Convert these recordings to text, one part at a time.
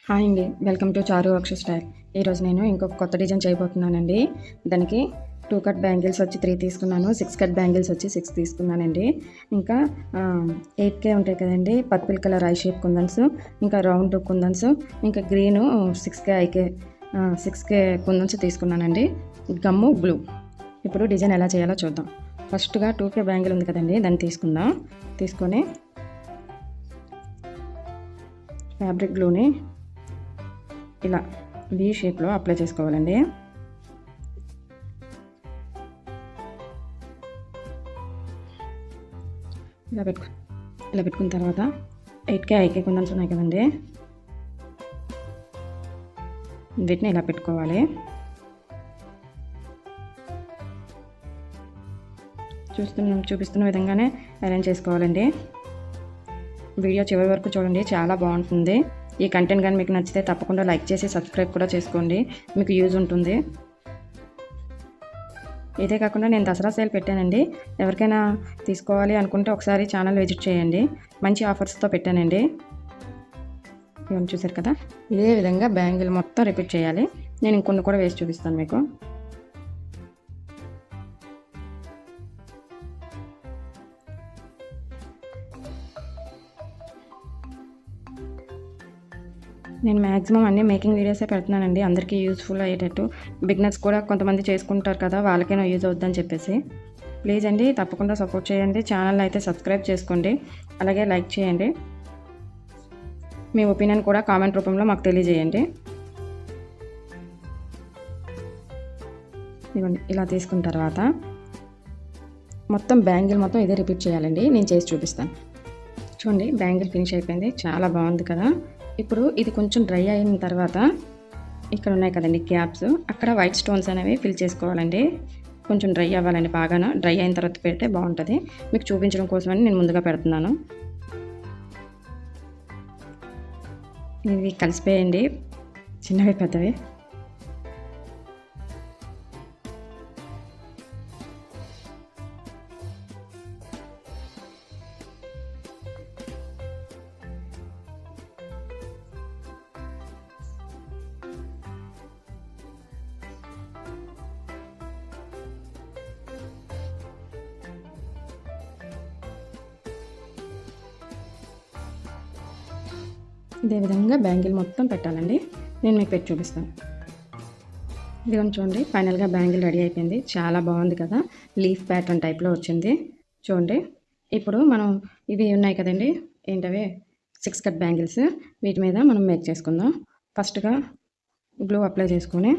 Hi అండి, welcome to చారు అక్ష style. ఈరోజు నేను ఇంకొక కొత్త డిజైన్ చేయబోతున్నానండి. దానికి 2 కట్ బ్యాంగిల్స్ వచ్చి 3 తీసుకున్నాను, 6 కట్ బ్యాంగిల్స్ వచ్చి 6 తీసుకున్నానండి. ఇంకా 8K ఉంటాయి కదండి, పర్పుల్ కలర్ ఐ షేప్ కుందన్స్, ఇంకా రౌండ్ కుందన్స్, ఇంకా గ్రీను 6K కుందన్స్ తీసుకున్నానండి. గమ్ము బ్లూ. ఇప్పుడు డిజైన్ ఎలా చేయాలో చూద్దాం. ఫస్ట్గా 2K బ్యాంగిల్ ఉంది కదండి, దాన్ని తీసుకొని ఫ్యాబ్రిక్ గ్లూని ఇలా వీ షేప్లో అప్లై చేసుకోవాలండి. ఇలా పెట్టుకున్న తర్వాత 8K కుందన్స్ ఉన్నాయి కదండి, వీటిని ఇలా పెట్టుకోవాలి. చూపిస్తున్న విధంగానే అరేంజ్ చేసుకోవాలండి. వీడియో చివరి వరకు చూడండి, చాలా బాగుంటుంది. ఈ కంటెంట్ కానీ మీకు నచ్చితే తప్పకుండా లైక్ చేసి సబ్స్క్రైబ్ కూడా చేసుకోండి, మీకు యూజ్ ఉంటుంది. ఇదే కాకుండా నేను దసరా సేల్ పెట్టానండి, ఎవరికైనా తీసుకోవాలి అనుకుంటే ఒకసారి ఛానల్ విజిట్ చేయండి. మంచి ఆఫర్స్తో పెట్టానండి. ఇవన్నీ చూసారు కదా, ఇదే విధంగా బ్యాంగిల్ మొత్తం రిపీట్ చేయాలి. నేను ఇంకొన్ని కూడా వేసి చూపిస్తాను మీకు. నేను మ్యాక్సిమం అన్నీ మేకింగ్ వీడియోసే పెడుతున్నానండి, అందరికీ యూస్ఫుల్ అయ్యేటట్టు. బిగినర్స్ కూడా కొంతమంది చేసుకుంటారు కదా, వాళ్ళకైనా యూజ్ అవుద్దని చెప్పేసి. ప్లీజ్ అండి, తప్పకుండా సపోర్ట్ చేయండి. ఛానల్ అయితే సబ్స్క్రైబ్ చేసుకోండి, అలాగే లైక్ చేయండి. మీ ఒపీనియన్ కూడా కామెంట్ రూపంలో మాకు తెలియజేయండి. ఇవ్వండి, ఇలా తీసుకున్న తర్వాత మొత్తం బ్యాంగిల్ మొత్తం ఇదే రిపీట్ చేయాలండి. నేను చేసి చూపిస్తాను. చూడండి, బ్యాంగిల్ ఫినిష్ అయిపోయింది, చాలా బాగుంది కదా. ఇప్పుడు ఇది కొంచెం డ్రై అయిన తర్వాత ఇక్కడ ఉన్నాయి కదండి క్యాప్స్, అక్కడ వైట్ స్టోన్స్ అనేవి ఫిల్ చేసుకోవాలండి. కొంచెం డ్రై అవ్వాలండి, బాగా డ్రై అయిన తర్వాత పెడితే బాగుంటుంది. మీకు చూపించడం కోసమని నేను ముందుగా పెడుతున్నాను. ఇవి కలిసిపోయండి, చిన్నవి పెద్దవి. ఇదే విధంగా బ్యాంగిల్ మొత్తం పెట్టాలండి. నేను మీకు పెట్టి చూపిస్తాను. ఇదిగో చూడండి, ఫైనల్గా బ్యాంగిల్ రెడీ అయిపోయింది. చాలా బాగుంది కదా, లీఫ్ ప్యాటర్న్ టైప్లో వచ్చింది. చూడండి, ఇప్పుడు మనం ఇవి ఉన్నాయి కదండి, ఏంటవి 6 కట్ బ్యాంగిల్స్, వీటి మీద మనం మేక్ చేసుకుందాం. ఫస్ట్గా గ్లూ అప్లై చేసుకొని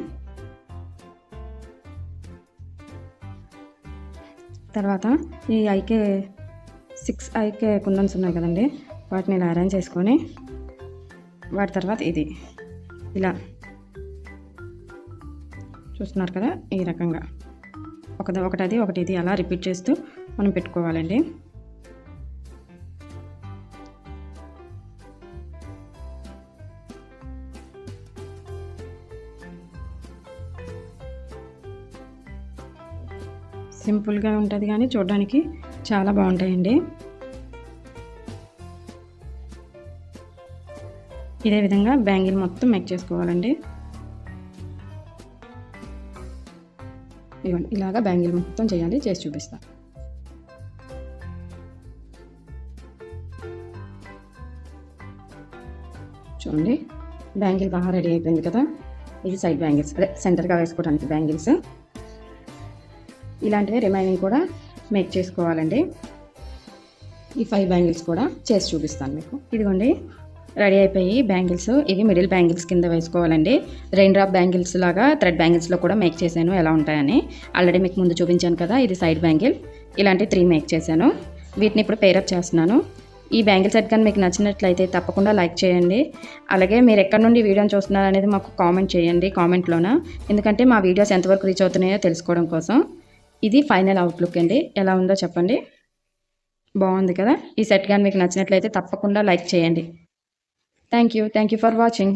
తర్వాత ఈ 6 ఐకే కుందన్స్ ఉన్నాయి కదండి, వాటిని ఇలా అరేంజ్ చేసుకొని వాటి తర్వాత ఇది ఇలా చూస్తున్నారు కదా, ఈ రకంగా ఒకటి ఇది అలా రిపీట్ చేస్తూ మనం పెట్టుకోవాలండి. సింపుల్గా ఉంటుంది కానీ చూడడానికి చాలా బాగుంటాయండి. ఇదే విధంగా బ్యాంగిల్ మొత్తం మేక్ చేసుకోవాలండి. ఇవ్వండి, ఇలాగా బ్యాంగిల్ మొత్తం చేయాలి, చేసి చూపిస్తా. చూడండి, బ్యాంగిల్ బాగా రెడీ అయిపోయింది కదా. ఇది సైడ్ బ్యాంగిల్స్, అదే సెంటర్గా వేసుకోవడానికి బ్యాంగిల్స్. ఇలాంటివి రిమైనింగ్ కూడా మేక్ చేసుకోవాలండి. ఈ 5 బ్యాంగిల్స్ కూడా చేసి చూపిస్తాను మీకు. ఇదిగోండి, రెడీ అయిపోయి బ్యాంగిల్స్. ఇవి మిడిల్ బ్యాంగిల్స్ కింద వేసుకోవాలండి. రెయిన్ డ్రాప్ బ్యాంగిల్స్ లాగా థ్రెడ్ బ్యాంగిల్స్లో కూడా మేక్ చేశాను, ఎలా ఉంటాయని ఆల్రెడీ మీకు ముందు చూపించాను కదా. ఇది సైడ్ బ్యాంగిల్, ఇలాంటి 3 మేక్ చేశాను. వీటిని ఇప్పుడు పేరప్ చేస్తున్నాను. ఈ బ్యాంగిల్ సెట్ కానీ మీకు నచ్చినట్లయితే తప్పకుండా లైక్ చేయండి. అలాగే మీరు ఎక్కడి నుండి వీడియోని చూస్తున్నారు అనేది మాకు కామెంట్ చేయండి కామెంట్లోన, ఎందుకంటే మా వీడియోస్ ఎంతవరకు రీచ్ అవుతున్నాయో తెలుసుకోవడం కోసం. ఇది ఫైనల్ అవుట్లుక్ అండి, ఎలా ఉందో చెప్పండి. బాగుంది కదా. ఈ సెట్ కానీ మీకు నచ్చినట్లయితే తప్పకుండా లైక్ చేయండి. Thank you for watching.